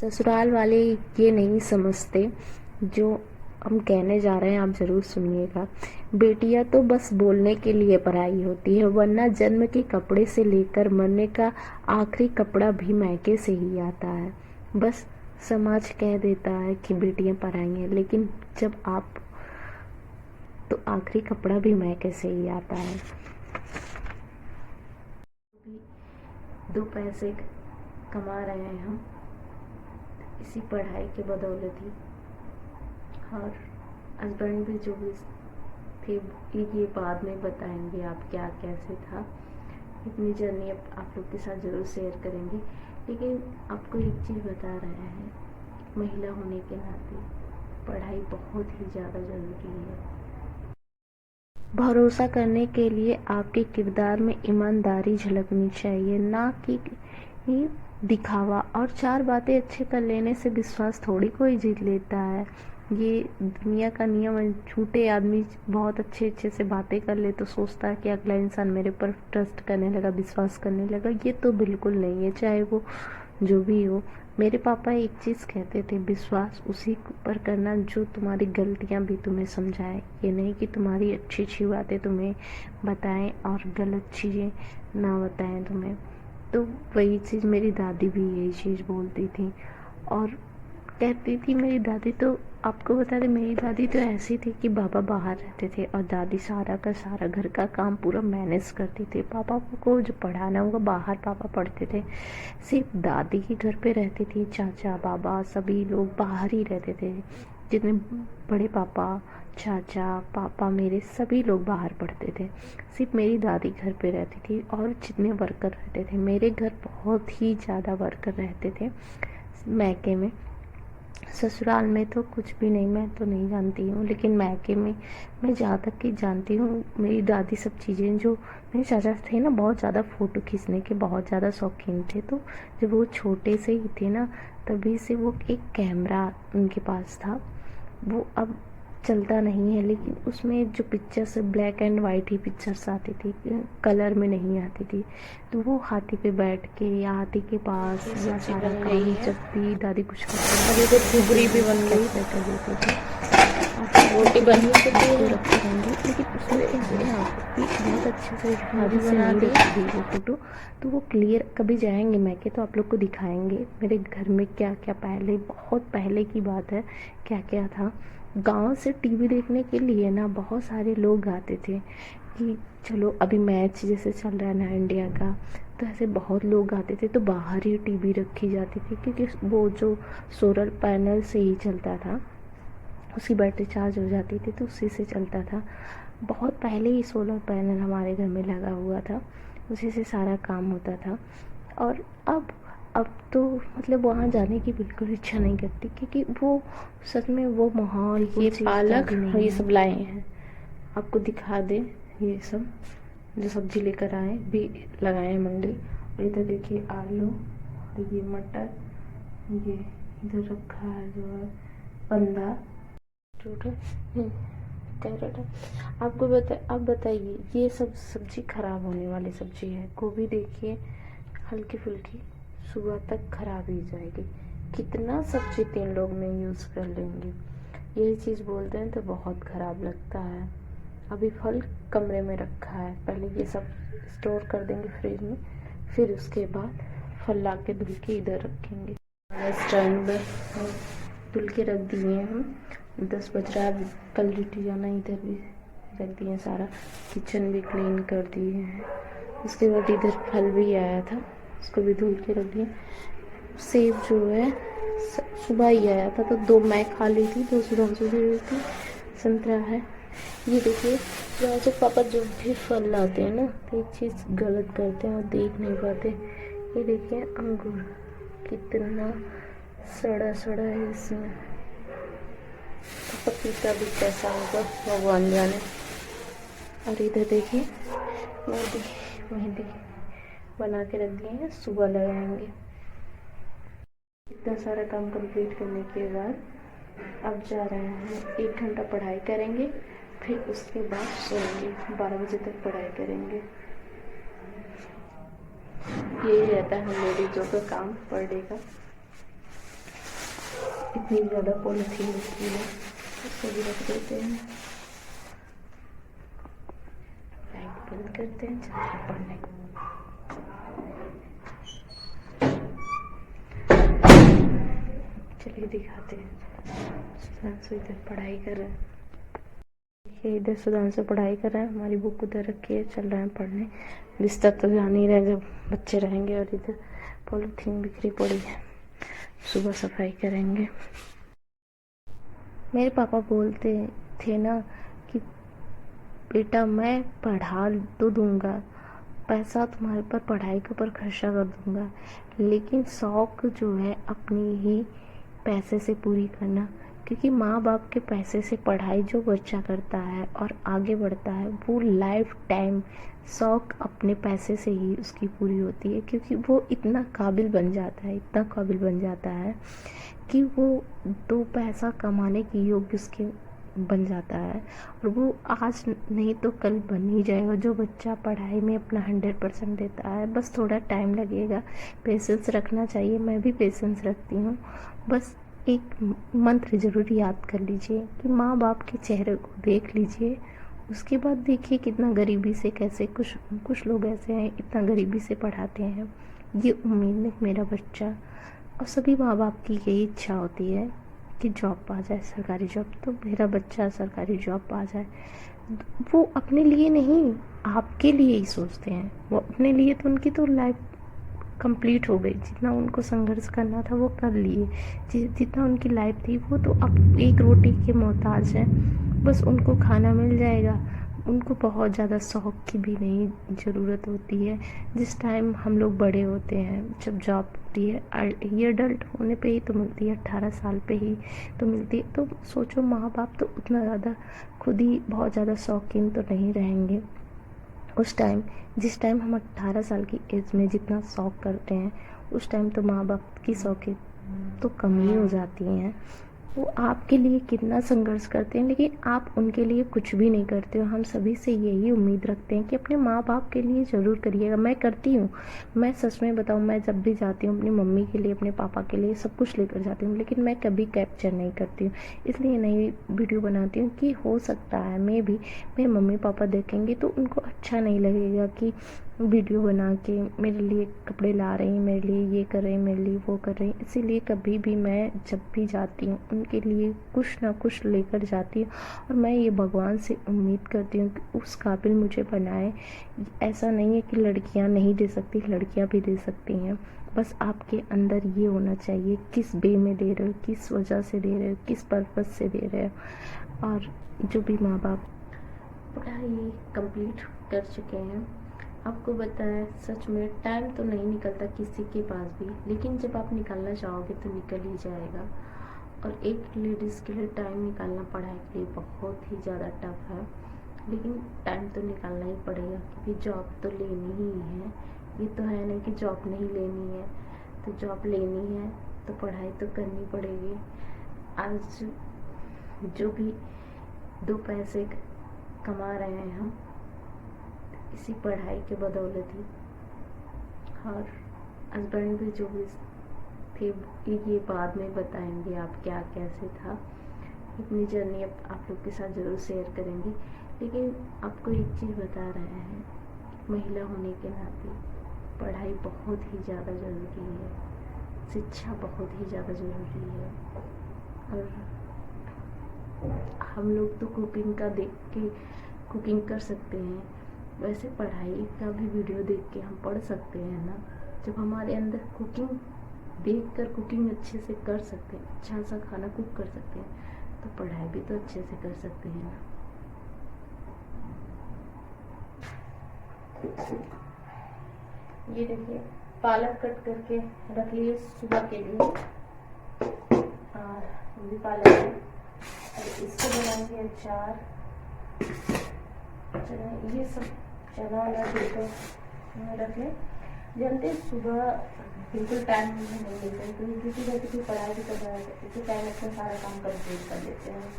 ससुराल वाले ये नहीं समझते जो हम कहने जा रहे हैं, आप ज़रूर सुनिएगा। बेटियां तो बस बोलने के लिए पराई होती है, वरना जन्म के कपड़े से लेकर मरने का आखिरी कपड़ा भी मायके से ही आता है। बस समाज कह देता है कि बेटियां पराई हैं, लेकिन जब आप तो आखिरी कपड़ा भी मायके से ही आता है। दो पैसे कमा रहे हैं हम इसी पढ़ाई के बदौलत ही, और हस्बैंड भी जो भी थे ये बाद में बताएंगे आप क्या कैसे था। अपनी जर्नी आप लोग के साथ ज़रूर शेयर करेंगे, लेकिन आपको एक चीज़ बता रहे हैं, महिला होने के नाते पढ़ाई बहुत ही ज़्यादा ज़रूरी है। भरोसा करने के लिए आपके किरदार में ईमानदारी झलकनी चाहिए, ना कि दिखावा। और चार बातें अच्छे कर लेने से विश्वास थोड़ी कोई जीत लेता है। ये दुनिया का नियम है। झूठे आदमी बहुत अच्छे अच्छे से बातें कर ले तो सोचता है कि अगला इंसान मेरे पर ट्रस्ट करने लगा, विश्वास करने लगा। ये तो बिल्कुल नहीं है, चाहे वो जो भी हो। मेरे पापा एक चीज़ कहते थे, विश्वास उसी पर करना जो तुम्हारी गलतियां भी तुम्हें समझाए। ये नहीं कि तुम्हारी अच्छी अच्छी बातें तुम्हें बताएं और गलत चीज़ें ना बताएं तुम्हें। तो वही चीज़ मेरी दादी भी यही चीज़ बोलती थी और कहती थी। मेरी दादी तो, आपको बता दें, मेरी दादी तो ऐसी थी कि बाबा बाहर रहते थे और दादी सारा का सारा घर का काम पूरा मैनेज करती थी। पापा को जो पढ़ाना होगा बाहर पापा पढ़ते थे, सिर्फ दादी ही घर पे रहती थी। चाचा बाबा सभी लोग बाहर ही रहते थे। जितने बड़े पापा, चाचा, पापा मेरे सभी लोग बाहर पढ़ते थे। सिर्फ मेरी दादी घर पे रहती थी। और जितने वर्कर रहते थे, मेरे घर बहुत ही ज़्यादा वर्कर रहते थे मैके में। ससुराल में तो कुछ भी नहीं, मैं तो नहीं जानती हूँ, लेकिन मायके में मैं जहाँ तक कि जानती हूँ, मेरी दादी सब चीज़ें, जो मेरे चाचा थे ना बहुत ज़्यादा फ़ोटो खींचने के बहुत ज़्यादा शौकीन थे। तो जब वो छोटे से ही थे ना, तभी से वो एक कैमरा उनके पास था। वो अब चलता नहीं है, लेकिन उसमें जो pictures black and white he pictures आती थी, कलर में नहीं आती थी। तो वो हाथी पे बैठ के या हाथी के पास या सारा काम, जब भी दादी कुछ करती अभी तो खुबरी भी बन गई, कर देते थे। रोटी बन चुकी आपको है। रखे रहेंगे, लेकिन उसमें क्या है ना, आपकी बहुत अच्छे से भाभी ध्यान से बना नहीं दी। दिखेगी वो फ़ोटो। तो वो क्लियर कभी जाएंगे मैके तो आप लोग को दिखाएंगे मेरे घर में क्या क्या, पहले बहुत पहले की बात है, क्या क्या था। गांव से टीवी देखने के लिए ना बहुत सारे लोग आते थे कि चलो अभी मैच जैसे चल रहा है ना इंडिया का, तो ऐसे बहुत लोग आते थे। तो बाहर ही टीवी रखी जाती थी, क्योंकि वो जो सोलर पैनल से ही चलता था, उसकी बैटरी चार्ज हो जाती थी तो उसी से चलता था। बहुत पहले ही सोलर पैनल हमारे घर में लगा हुआ था, उसी से सारा काम होता था। और अब तो मतलब वहाँ जाने की बिल्कुल इच्छा नहीं करती, क्योंकि वो सच में वो माहौल, वो ये चीज़ पालक अभी और नहीं ये है। सब लाए हैं। आपको दिखा दे, ये सब जो सब्जी लेकर आए भी लगाए हैं मंडी। और इधर देखिए आलू, और ये मटर, ये इधर रखा है जो है बंधा, कैरेट है। आप बताइए, ये सब सब्जी खराब होने वाली सब्जी है। गोभी देखिए हल्की फुल्की सुबह तक खराब ही जाएगी। कितना सब्जी 3 लोग में यूज़ कर लेंगे। यही चीज़ बोलते हैं तो बहुत ख़राब लगता है। अभी फल कमरे में रखा है, पहले ये सब स्टोर कर देंगे फ्रिज में, फिर उसके बाद फल ला के धुल के इधर रखेंगे। स्टैंड में धुल के रख दिए हम। 10 बज रहा है, कल ड्यूटी जाना, इधर भी रख दिए सारा। किचन भी क्लीन कर दिए हैं। उसके बाद इधर फल भी आया था, उसको भी धुल के रख दिए। सेब जो है सुबह ही आया था, तो 2 मैं खा ली थी, 2 सुधांशु दे दी थी। संतरा है। ये देखिए, यहाँ से पापा जो भी फल लाते हैं ना, तो एक चीज़ गलत करते हैं और देख नहीं पाते। ये देखिए अंगूर कितना सड़ा सड़ा है इसमें। पपीता भी कैसा होगा भगवान जाने। और इधर देखिए मेहंदी, मेहंदी बना के रख दिए हैं, सुबह लगाएंगे। इतना सारा काम कंप्लीट करने के बाद अब जा रहे हैं, 1 घंटा पढ़ाई करेंगे, फिर उसके बाद सोएंगे। 12 बजे तक पढ़ाई करेंगे। यही रहता है हम लेडीज़ों का काम पर डे का। इतनी ज़्यादा पॉलिथीन होती है, उसको भी रख देते हैं। लाइट बंद करते हैं, चलते हैं पढ़ने। चलिए दिखाते हैं। सुधांशु इधर पढ़ाई कर रहा है, देखिए इधर सुधांशु पढ़ाई कर रहा है, हमारी बुक उधर रखी है, चल रहे हैं पढ़ने। बिस्तर तो जान ही रहे जब बच्चे रहेंगे। और इधर पॉलिथीन बिखरी पड़ी है, सुबह सफाई करेंगे। मेरे पापा बोलते थे ना कि बेटा मैं पढ़ा तो दूंगा, पैसा तुम्हारे पर पढ़ाई के ऊपर खर्चा कर दूंगा, लेकिन शौक जो है अपनी ही पैसे से पूरी करना। क्योंकि माँ बाप के पैसे से पढ़ाई जो बच्चा करता है और आगे बढ़ता है, वो लाइफ टाइम शौक अपने पैसे से ही उसकी पूरी होती है। क्योंकि वो इतना काबिल बन जाता है, इतना काबिल बन जाता है कि वो 2 पैसा कमाने की योग्य उसके बन जाता है। और वो आज नहीं तो कल बन ही जाएगा। जो बच्चा पढ़ाई में अपना 100% देता है, बस थोड़ा टाइम लगेगा, पेशेंस रखना चाहिए। मैं भी पेशेंस रखती हूँ। बस एक मंत्र ज़रूर याद कर लीजिए कि माँ बाप के चेहरे को देख लीजिए, उसके बाद देखिए कितना गरीबी से कैसे कुछ लोग ऐसे हैं इतना गरीबी से पढ़ाते हैं। ये उम्मीद में मेरा बच्चा, और सभी माँ बाप की यही इच्छा होती है कि जॉब पा जाए, सरकारी जॉब, तो मेरा बच्चा सरकारी जॉब पा जाए। वो अपने लिए नहीं, आपके लिए ही सोचते हैं। वो अपने लिए तो उनकी तो लाइफ कंप्लीट हो गई, जितना उनको संघर्ष करना था वो कर लिए। जितना उनकी लाइफ थी वो तो अब एक रोटी के मोहताज है, बस उनको खाना मिल जाएगा। उनको बहुत ज़्यादा शौक की भी नहीं ज़रूरत होती है। जिस टाइम हम लोग बड़े होते हैं, जब जॉब होती है, ये अडल्ट होने पे ही तो मिलती है, 18 साल पे ही तो मिलती है। तो सोचो माँ बाप तो उतना ज़्यादा खुद ही बहुत ज़्यादा शौकीन तो नहीं रहेंगे उस टाइम। जिस टाइम हम 18 साल की एज में जितना शौक करते हैं, उस टाइम तो माँ बाप की शौकें तो कम ही हो जाती हैं। वो आपके लिए कितना संघर्ष करते हैं, लेकिन आप उनके लिए कुछ भी नहीं करते हो। हम सभी से यही उम्मीद रखते हैं कि अपने माँ बाप के लिए ज़रूर करिएगा। मैं करती हूँ, मैं सच में बताऊँ, मैं जब भी जाती हूँ अपनी मम्मी के लिए, अपने पापा के लिए सब कुछ लेकर जाती हूँ, लेकिन मैं कभी कैप्चर नहीं करती हूँ। इसलिए नई वीडियो बनाती हूँ कि हो सकता है मैं भी, मेरे मम्मी पापा देखेंगे तो उनको अच्छा नहीं लगेगा कि वीडियो बना के मेरे लिए कपड़े ला रही हैं, मेरे लिए ये कर रही हैं, मेरे लिए वो कर रही हैं। इसीलिए कभी भी मैं जब भी जाती हूँ उनके लिए कुछ ना कुछ लेकर जाती हूँ। और मैं ये भगवान से उम्मीद करती हूँ कि उस काबिल मुझे बनाए। ऐसा नहीं है कि लड़कियाँ नहीं दे सकती, लड़कियाँ भी दे सकती हैं। बस आपके अंदर ये होना चाहिए किस वे में दे रहे हो, किस वजह से दे रहे हो, किस पर्पज़ से दे रहे हो। और जो भी माँ बाप पढ़ाई कंप्लीट कर चुके हैं, आपको बताया सच में टाइम तो नहीं निकलता किसी के पास भी, लेकिन जब आप निकालना चाहोगे तो निकल ही जाएगा। और एक लेडीज़ के लिए टाइम निकालना पढ़ाई के लिए बहुत ही ज़्यादा टफ है, लेकिन टाइम तो निकालना ही पड़ेगा क्योंकि जॉब तो लेनी ही है। ये तो है नहीं कि जॉब नहीं लेनी है, तो जॉब लेनी है तो पढ़ाई तो करनी पड़ेगी। आज जो भी 2 पैसे कमा रहे हैं हम, इसी पढ़ाई के बदौलत ही। और हस्बैंड भी जो भी थे ये बाद में बताएंगे आप क्या कैसे था। अपनी जर्नी अब आप लोग के साथ ज़रूर शेयर करेंगे। लेकिन आपको एक चीज़ बता रहे हैं, महिला होने के नाते पढ़ाई बहुत ही ज़्यादा ज़रूरी है, शिक्षा बहुत ही ज़्यादा ज़रूरी है। और हम लोग तो कुकिंग का देख के कुकिंग कर सकते हैं, वैसे पढ़ाई का भी वीडियो देख के हम पढ़ सकते हैं ना। जब हमारे अंदर कुकिंग देखकर कुकिंग अच्छे से कर सकते हैं, अच्छा सा खाना कुक कर सकते हैं, तो पढ़ाई भी तो अच्छे से कर सकते हैं ना। ये देखिए पालक कट करके रख लिए सुबह के लिए, और भी पालक है, और इसको बनाएंगे अचार। ये सब चना वाला बिल्कुल रख लें जल्दी। सुबह बिल्कुल टाइम नहीं मिलता है क्योंकि किसी वजह की पढ़ाई भी कर रहा है, इसी टाइम अपना सारा काम कंप्लीट कर लेते हैं।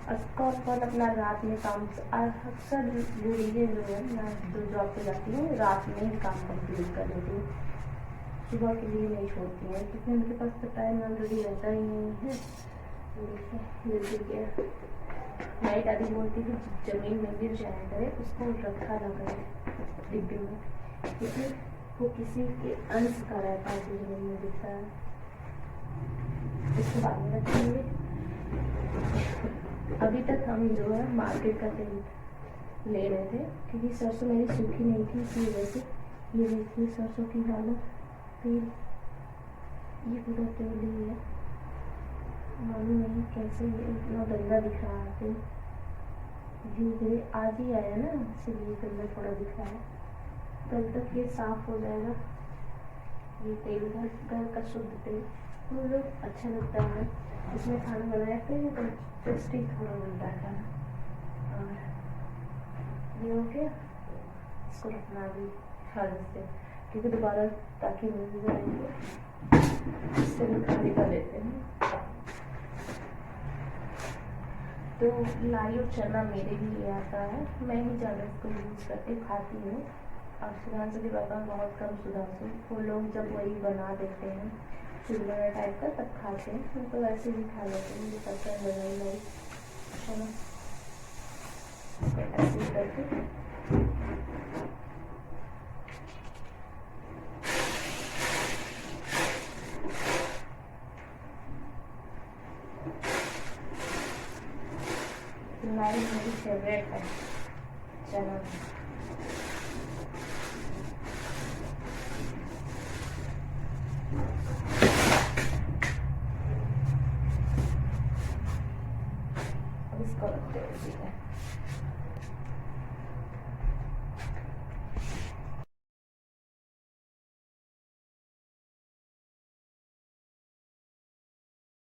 और कौन कौन अपना रात में काम, अक्सर लेडीजें जो है, मैं जो जॉब पे जाती हूँ रात में ही काम कंप्लीट कर लेती हूँ। सुबह के लिए नहीं छोड़ती हैं क्योंकि उनके पास तो टाइम ऑलरेडी रहता ही नहीं है। जल्दी गया नाइट आदि बोलती थी जमीन में गिर जाया करे उसको रखा ना करे डिब्बे में, क्योंकि वो किसी के अंश का रहता है जो जमीन में दिखता है। इसको बाद में रखेंगे। अभी तक हम जो है मार्केट का तेल ले रहे थे क्योंकि सरसों मेरी सूखी नहीं थी, इसी वजह से ये देखिए सरसों की हालत। तेल ये पूरा तेल ही है, मालूम नहीं कैसे ये इतना गंदा दिख रहा है तेल। धीरे धीरे आज ही आया ना, इसलिए गंदा थोड़ा दिख रहा है। कल तक ये साफ हो जाएगा। ये तेल घर का शुद्ध तेल हम लोग अच्छा लगता है, इसमें खाना बनाया थे तो टेस्टी खाना बनता है खाना। और ये हो गया, इसको रखना भी हालत से क्योंकि दोबारा ताकि मिल जाएंगे, इससे भी खाली कर लेते हैं। तो लाई और चना मेरे लिए आता है, मैं ही ज़्यादा इसको यूज़ करके खाती हूँ। और सुधांशु के पापा बहुत कम, सुधांशु वो लोग जब वही बना देते हैं चूल्हा टाइप का तब खाते हैं, हम तो वैसे ही खा लेते हैं। मुझे पसंद है नहीं चलो ऐसे करके लाई मेरी फेवरेट है चना।